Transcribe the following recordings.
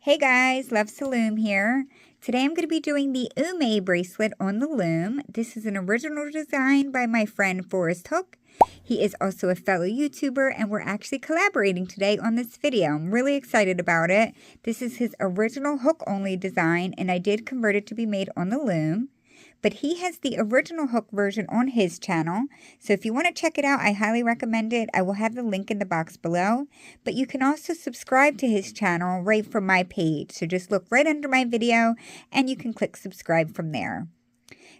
Hey guys, Loves to Loom here. Today I'm going to be doing the Ume bracelet on the loom. This is an original design by my friend Forrest Hook. He is also a fellow YouTuber and we're actually collaborating today on this video. I'm really excited about it. This is his original hook only design and I did convert it to be made on the loom. But he has the original hook version on his channel. So if you want to check it out, I highly recommend it. I will have the link in the box below. But you can also subscribe to his channel right from my page. So just look right under my video and you can click subscribe from there.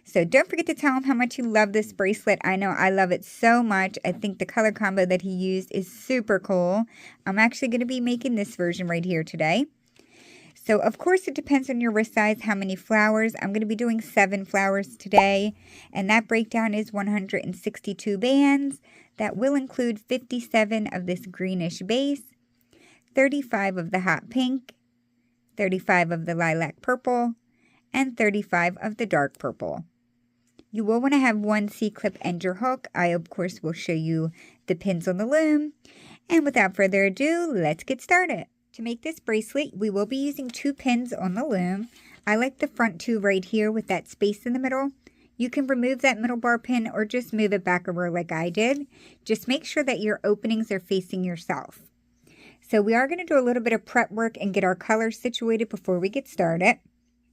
So don't forget to tell him how much you love this bracelet. I know I love it so much. I think the color combo that he used is super cool. I'm actually going to be making this version right here today. So, of course, it depends on your wrist size, how many flowers. I'm going to be doing 7 flowers today, and that breakdown is 162 bands. That will include 57 of this greenish base, 35 of the hot pink, 35 of the lilac purple, and 35 of the dark purple. You will want to have one C-clip and your hook. I, of course, will show you the pins on the loom. And without further ado, let's get started. To make this bracelet, we will be using 2 pins on the loom. I like the front 2 right here with that space in the middle. You can remove that middle bar pin or just move it back a row like I did. Just make sure that your openings are facing yourself. So we are going to do a little bit of prep work and get our colors situated before we get started.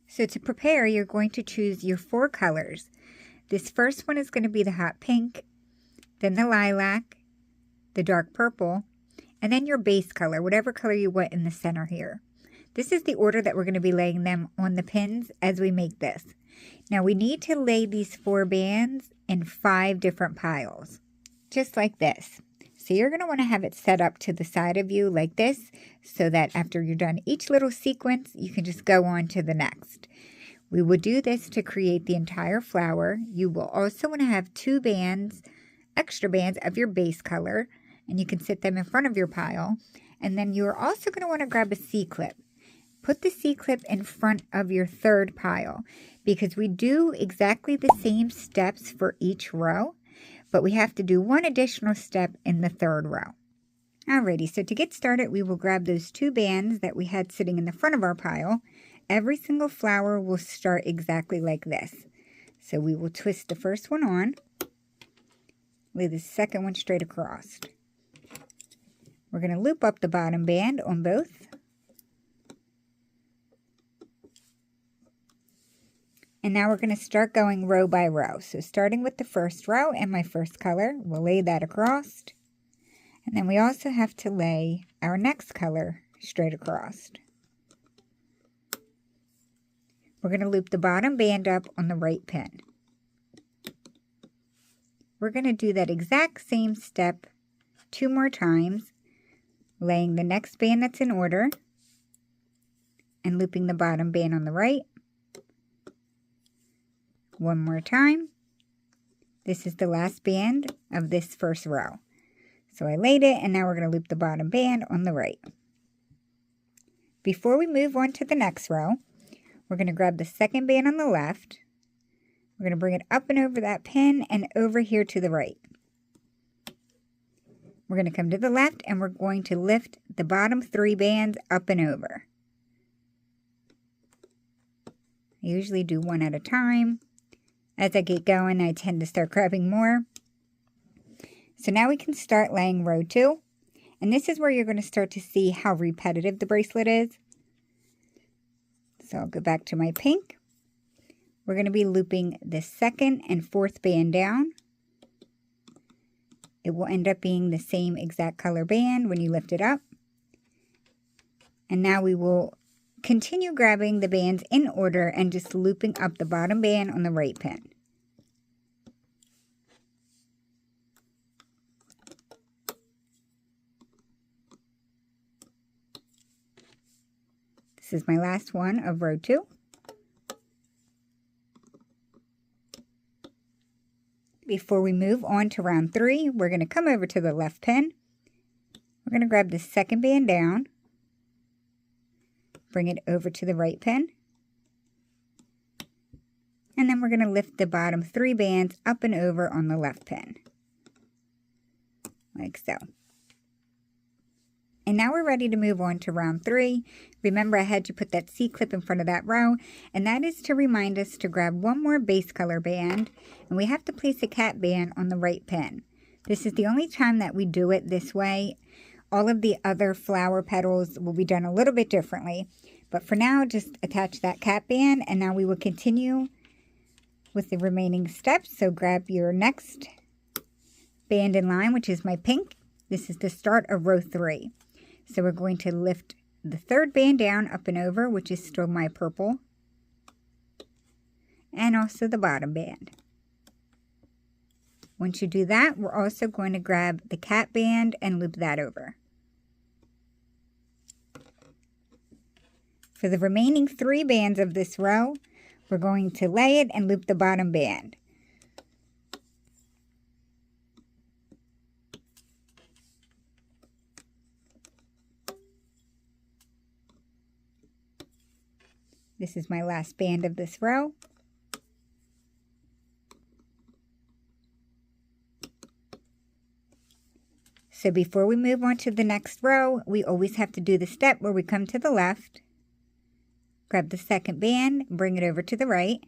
So to prepare, you're going to choose your 4 colors. This first one is going to be the hot pink, then the lilac, the dark purple, and then your base color, whatever color you want in the center here. This is the order that we're going to be laying them on the pins as we make this. Now we need to lay these 4 bands in 5 different piles, just like this. So you're going to want to have it set up to the side of you like this, so that after you're done each little sequence, you can just go on to the next. We will do this to create the entire flower. You will also want to have 2 bands, extra bands of your base color, and you can sit them in front of your pile. And then you're also going to want to grab a C-clip. Put the C-clip in front of your 3rd pile because we do exactly the same steps for each row, but we have to do one additional step in the 3rd row. Alrighty, so to get started, we will grab those 2 bands that we had sitting in the front of our pile. Every single flower will start exactly like this. So we will twist the first one on, lay the second one straight across. We're going to loop up the bottom band on both. And now we're going to start going row by row. So starting with the first row and my first color, we'll lay that across. And then we also have to lay our next color straight across. We're going to loop the bottom band up on the right pin. We're going to do that exact same step 2 more times, laying the next band that's in order and looping the bottom band on the right. 1 more time. This is the last band of this first row. So I laid it and now we're going to loop the bottom band on the right. Before we move on to the next row, we're going to grab the second band on the left. We're going to bring it up and over that pin and over here to the right. We're going to come to the left and we're going to lift the bottom 3 bands up and over. I usually do 1 at a time. As I get going, I tend to start grabbing more. So now we can start laying row 2. And this is where you're going to start to see how repetitive the bracelet is. So I'll go back to my pink. We're going to be looping the 2nd and 4th band down. It will end up being the same exact color band when you lift it up. And now we will continue grabbing the bands in order and just looping up the bottom band on the right pin. This is my last one of row 2. Before we move on to round 3, we're going to come over to the left pin. We're going to grab the 2nd band down, bring it over to the right pin, and then we're going to lift the bottom 3 bands up and over on the left pin, like so. And now we're ready to move on to round 3. Remember, I had you put that C-clip in front of that row, and that is to remind us to grab one more base color band, and we have to place a cat band on the right pin. This is the only time that we do it this way. All of the other flower petals will be done a little bit differently, but for now, just attach that cat band, and now we will continue with the remaining steps. So grab your next band in line, which is my pink. This is the start of row 3. So we're going to lift the third band down, up and over, which is still my purple, and also the bottom band. Once you do that, we're also going to grab the cat band and loop that over. For the remaining 3 bands of this row, we're going to lay it and loop the bottom band. This is my last band of this row. So before we move on to the next row, we always have to do the step where we come to the left, grab the second band, bring it over to the right,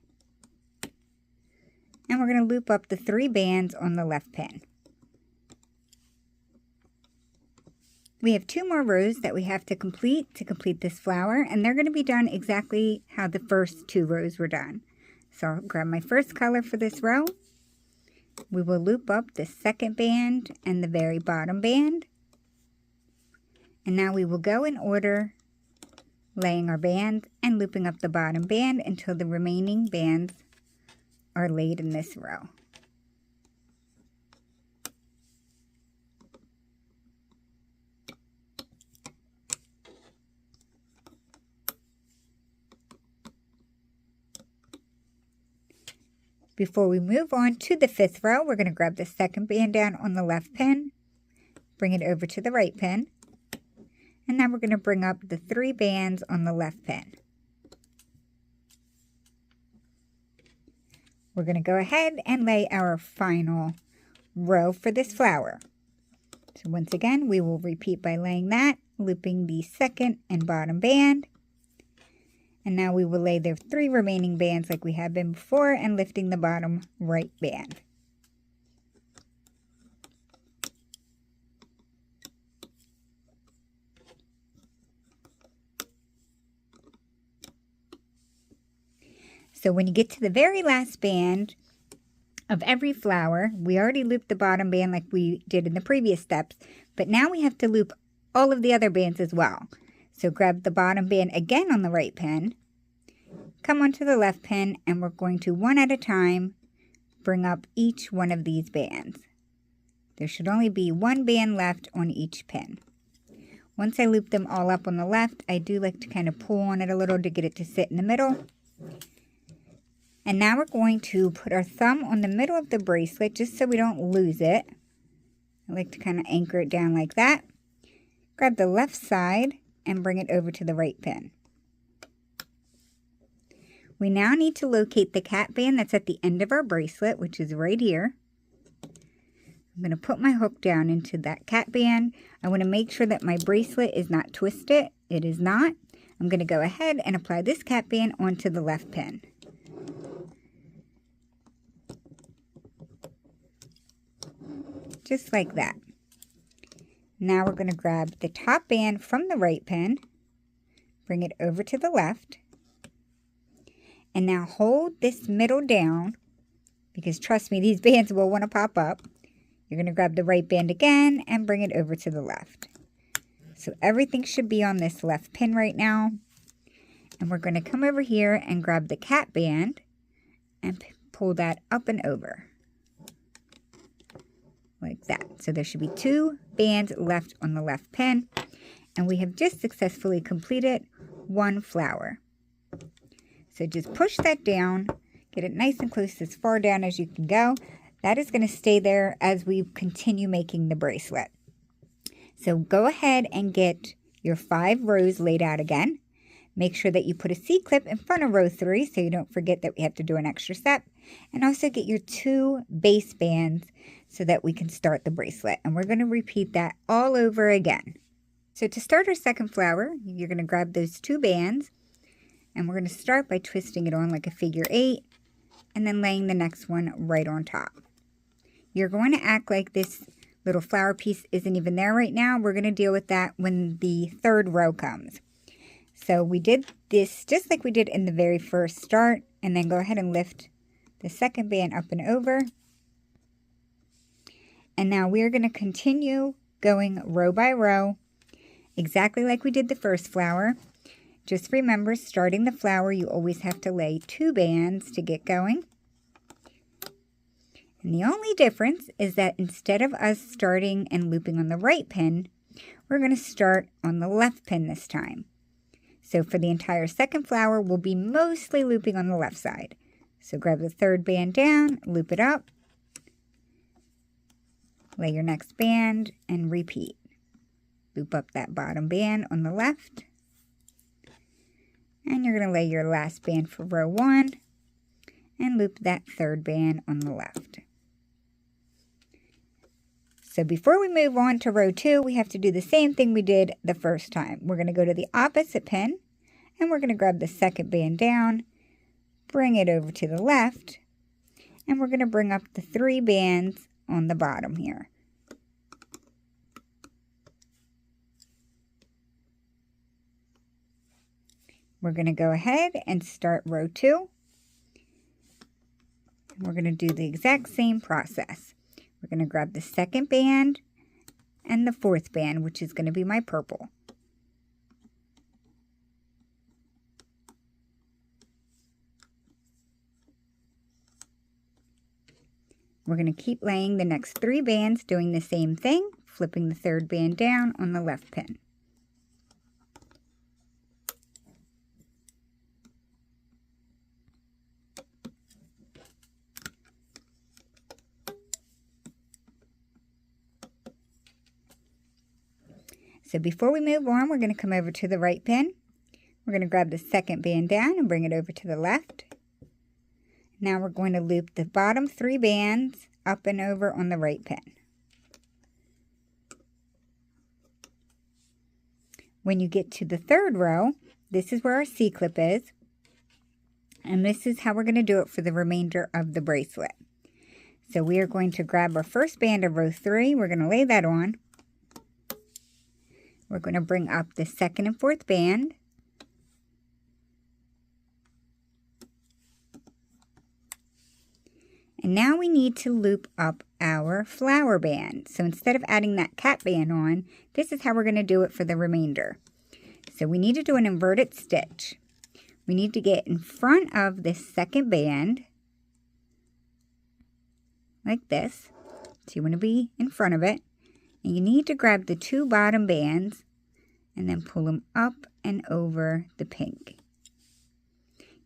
and we're going to loop up the 3 bands on the left pin. We have 2 more rows that we have to complete this flower, and they're going to be done exactly how the first 2 rows were done. So I'll grab my first color for this row. We will loop up the second band and the very bottom band. And now we will go in order, laying our bands and looping up the bottom band until the remaining bands are laid in this row. Before we move on to the 5th row, we're going to grab the second band down on the left pin, bring it over to the right pin, and now we're going to bring up the 3 bands on the left pin. We're going to go ahead and lay our final row for this flower. So once again, we will repeat by laying that, looping the second and bottom band. And now we will lay the 3 remaining bands like we had been before and lifting the bottom right band. So when you get to the very last band of every flower, we already looped the bottom band like we did in the previous steps, but now we have to loop all of the other bands as well. So grab the bottom band again on the right pin, come onto the left pin, and we're going to, one at a time, bring up each one of these bands. There should only be 1 band left on each pin. Once I loop them all up on the left, I do like to kind of pull on it a little to get it to sit in the middle. And now we're going to put our thumb on the middle of the bracelet just so we don't lose it. I like to kind of anchor it down like that. Grab the left side and bring it over to the right pin. We now need to locate the cat band that's at the end of our bracelet, which is right here. I'm going to put my hook down into that cat band. I want to make sure that my bracelet is not twisted. It is not. I'm going to go ahead and apply this cat band onto the left pin. Just like that. Now we're going to grab the top band from the right pin, bring it over to the left, and now hold this middle down, because trust me, these bands will want to pop up. You're going to grab the right band again and bring it over to the left. So everything should be on this left pin right now. And we're going to come over here and grab the cat band and pull that up and over. Like that. So there should be 2 bands left on the left pin, and we have just successfully completed 1 flower. So just push that down, get it nice and close, as far down as you can go. That is going to stay there as we continue making the bracelet. So go ahead and get your 5 rows laid out again. Make sure that you put a C-clip in front of row 3 so you don't forget that we have to do an extra step. And also get your 2 base bands so that we can start the bracelet. And we're going to repeat that all over again. So to start our second flower, you're going to grab those 2 bands, and we're going to start by twisting it on like a figure 8, and then laying the next one right on top. You're going to act like this little flower piece isn't even there right now. We're going to deal with that when the third row comes. So we did this just like we did in the very first start, and then go ahead and lift the second band up and over. And now we're going to continue going row by row, exactly like we did the first flower. Just remember, starting the flower, you always have to lay 2 bands to get going. And the only difference is that instead of us starting and looping on the right pin, we're going to start on the left pin this time. So for the entire second flower, we'll be mostly looping on the left side. So grab the 3rd band down, loop it up, lay your next band, and repeat. Loop up that bottom band on the left. And you're going to lay your last band for row 1 and loop that 3rd band on the left. So before we move on to row 2, we have to do the same thing we did the first time. We're going to go to the opposite pin, and we're going to grab the 2nd band down, bring it over to the left, and we're going to bring up the 3 bands on the bottom here. We're going to go ahead and start row 2. We're going to do the exact same process. We're going to grab the 2nd band and the 4th band, which is going to be my purple. We're going to keep laying the next 3 bands doing the same thing, flipping the 3rd band down on the left pin. So before we move on, we're going to come over to the right pin. We're going to grab the 2nd band down and bring it over to the left. Now we're going to loop the bottom 3 bands up and over on the right pin. When you get to the 3rd row, this is where our C-clip is. And this is how we're going to do it for the remainder of the bracelet. So we are going to grab our first band of row 3. We're going to lay that on. We're going to bring up the 2nd and 4th band. And now we need to loop up our flower band. So instead of adding that cap band on, this is how we're going to do it for the remainder. So we need to do an inverted stitch. We need to get in front of this 2nd band, like this. So you want to be in front of it. And you need to grab the 2 bottom bands and then pull them up and over the pink.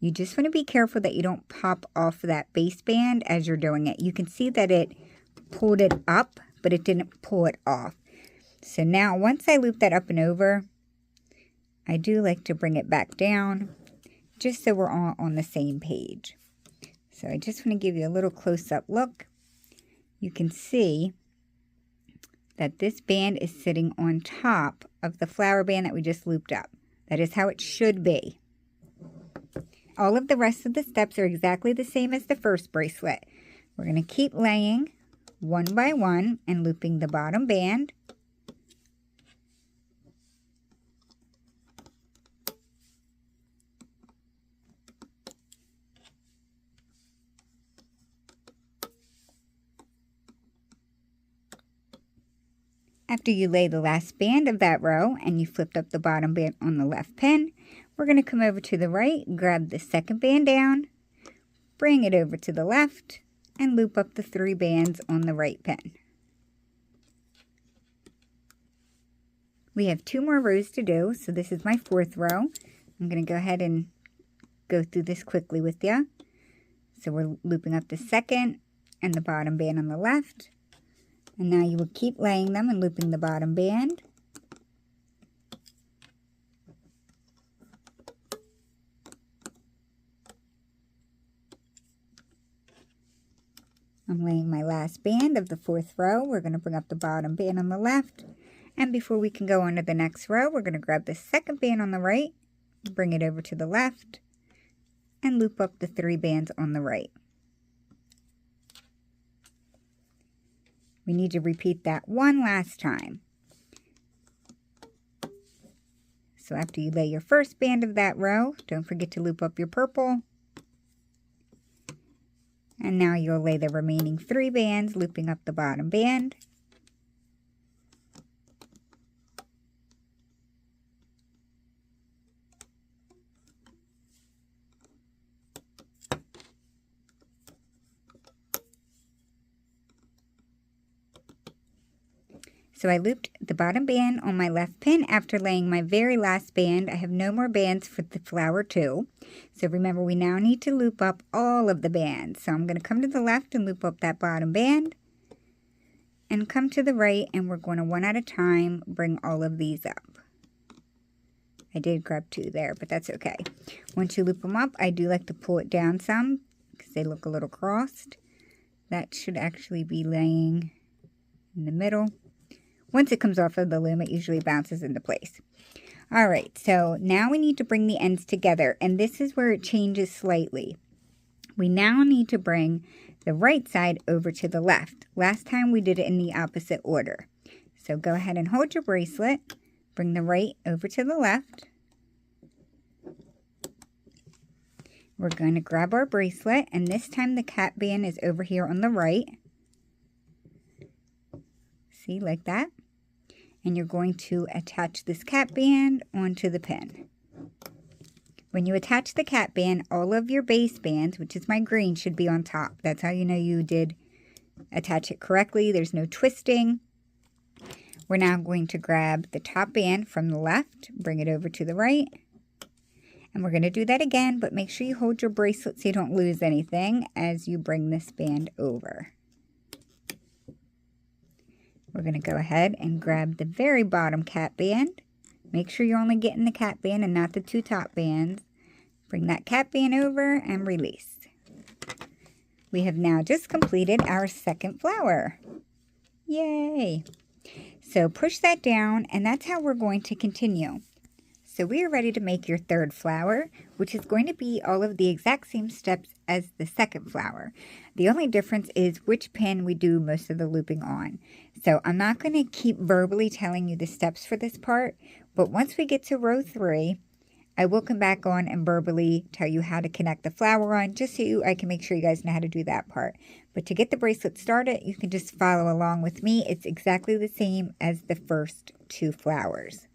You just want to be careful that you don't pop off that base band as you're doing it. You can see that it pulled it up, but it didn't pull it off. So now once I loop that up and over, I do like to bring it back down just so we're all on the same page. So I just want to give you a little close-up look. You can see that this band is sitting on top of the flower band that we just looped up. That is how it should be. All of the rest of the steps are exactly the same as the first bracelet. We're going to keep laying one by one and looping the bottom band. After you lay the last band of that row and you flipped up the bottom band on the left pin, we're going to come over to the right, grab the 2nd band down, bring it over to the left, and loop up the 3 bands on the right pin. We have 2 more rows to do, so this is my 4th row. I'm going to go ahead and go through this quickly with you. So we're looping up the 2nd and the bottom band on the left. And now you will keep laying them and looping the bottom band. I'm laying my last band of the 4th row. We're going to bring up the bottom band on the left And before we can go on to the next row, we're going to grab the second band on the right, bring it over to the left, and loop up the 3 bands on the right. We need to repeat that one last time. So after you lay your first band of that row, don't forget to loop up your purple. And now you'll lay the remaining 3 bands, looping up the bottom band. So I looped the bottom band on my left pin after laying my very last band. I have no more bands for the flower 2. So remember, we now need to loop up all of the bands. So I'm going to come to the left and loop up that bottom band. And come to the right, and we're going to one at a time bring all of these up. I did grab 2 there, but that's okay. Once you loop them up, I do like to pull it down some because they look a little crossed. That should actually be laying in the middle. Once it comes off of the loom, it usually bounces into place. All right, so now we need to bring the ends together, and this is where it changes slightly. We now need to bring the right side over to the left. Last time we did it in the opposite order. So go ahead and hold your bracelet, bring the right over to the left. We're going to grab our bracelet, and this time the cap band is over here on the right. See, like that. And you're going to attach this cap band onto the pin. When you attach the cap band, all of your base bands, which is my green, should be on top. That's how you know you did attach it correctly. There's no twisting. We're now going to grab the top band from the left, bring it over to the right. And we're going to do that again, but make sure you hold your bracelet so you don't lose anything as you bring this band over. We're going to go ahead and grab the very bottom cap band. Make sure you're only getting the cap band and not the 2 top bands. Bring that cap band over and release. We have now just completed our second flower. Yay! So push that down, and that's how we're going to continue. So we are ready to make your third flower, which is going to be all of the exact same steps as the second flower. The only difference is which pin we do most of the looping on. So I'm not going to keep verbally telling you the steps for this part, but once we get to row 3, I will come back on and verbally tell you how to connect the flower on, just so I can make sure you guys know how to do that part. But to get the bracelet started, you can just follow along with me. It's exactly the same as the first 2 flowers.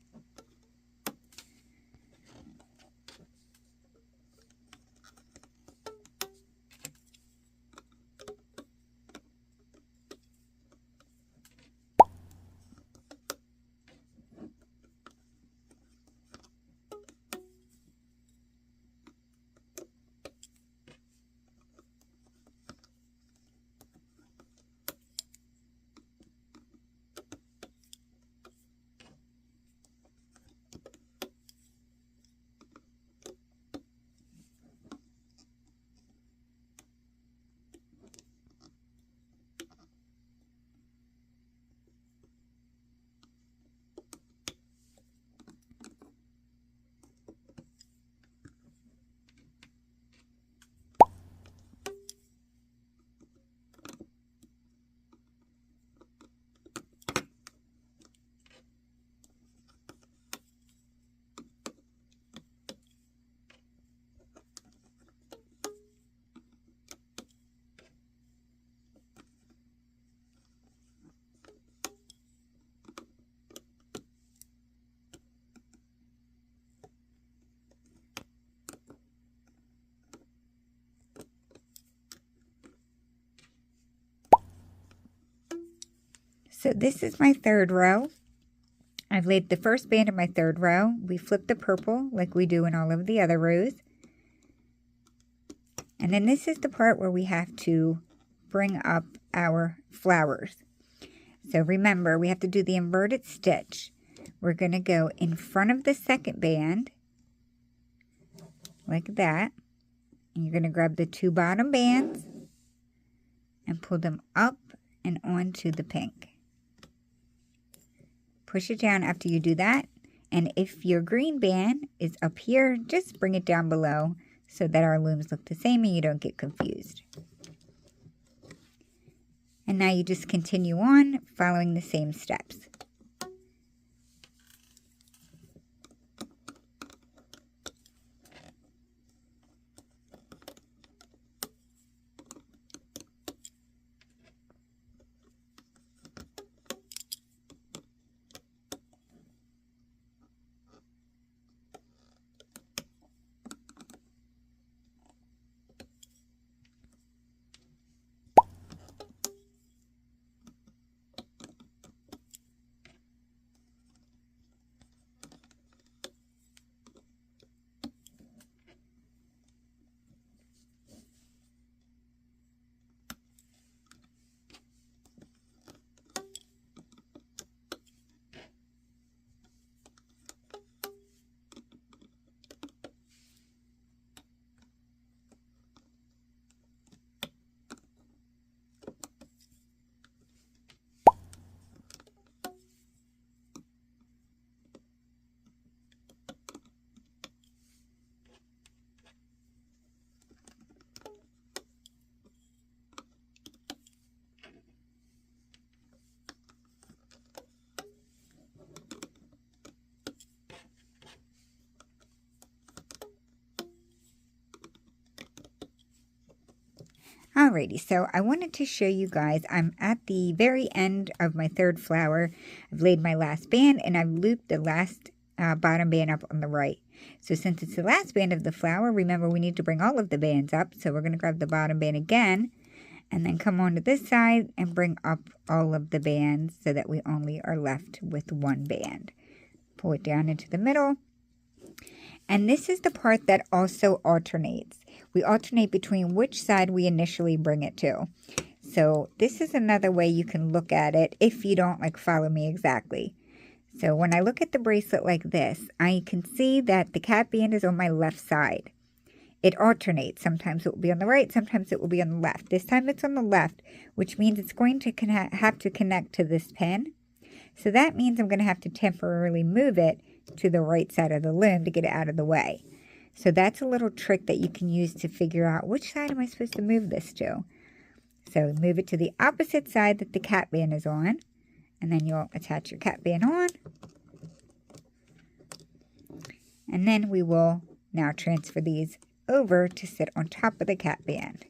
So this is my third row. I've laid the first band in my third row. We flip the purple like we do in all of the other rows. And then this is the part where we have to bring up our flowers. So remember, we have to do the inverted stitch. We're going to go in front of the second band, like that. And you're going to grab the 2 bottom bands and pull them up and onto the pink. push it down after you do that. And if your green band is up here, just bring it down below so that our looms look the same and you don't get confused. And now you just continue on following the same steps. Alrighty, so I wanted to show you guys, I'm at the very end of my third flower. I've laid my last band and I've looped the last bottom band up on the right. So since it's the last band of the flower, remember we need to bring all of the bands up. So we're going to grab the bottom band again and then come on to this side and bring up all of the bands so that we only are left with one band. Pull it down into the middle. And this is the part that also alternates. We alternate between which side we initially bring it to. So this is another way you can look at it if you don't follow me exactly. So when I look at the bracelet like this, I can see that the cat band is on my left side. It alternates. Sometimes it will be on the right, sometimes it will be on the left. This time it's on the left, which means it's going to have to connect to this pin. So that means I'm going to have to temporarily move it to the right side of the loom to get it out of the way. So that's a little trick that you can use to figure out which side am I supposed to move this to. So move it to the opposite side that the cat band is on, and then you'll attach your cat band on. And then we will now transfer these over to sit on top of the cat band.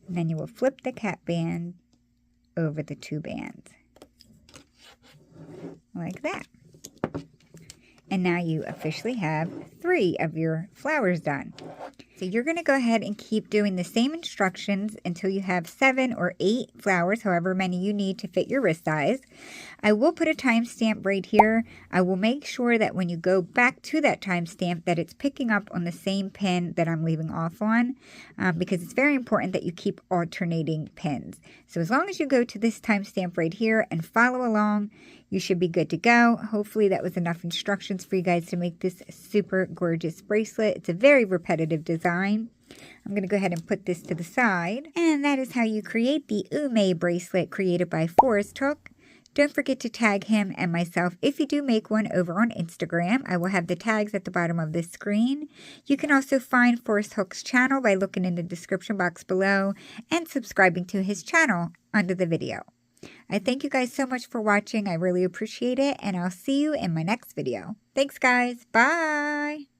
And then you will flip the cat band over the two bands. Like that. And now you officially have 3 of your flowers done. So you're going to go ahead and keep doing the same instructions until you have 7 or 8 flowers, however many you need to fit your wrist size. I will put a timestamp right here. I will make sure that when you go back to that timestamp that it's picking up on the same pin that I'm leaving off on, because it's very important that you keep alternating pins. So as long as you go to this timestamp right here and follow along, you should be good to go. Hopefully that was enough instructions for you guys to make this super gorgeous bracelet. It's a very repetitive design. I'm going to go ahead and put this to the side. And that is how you create the Loom bracelet created by Forest Hook. Don't forget to tag him and myself if you do make one over on Instagram. I will have the tags at the bottom of the screen. You can also find Forest Hook's channel by looking in the description box below and subscribing to his channel under the video. I thank you guys so much for watching. I really appreciate it, and I'll see you in my next video. Thanks, guys. Bye.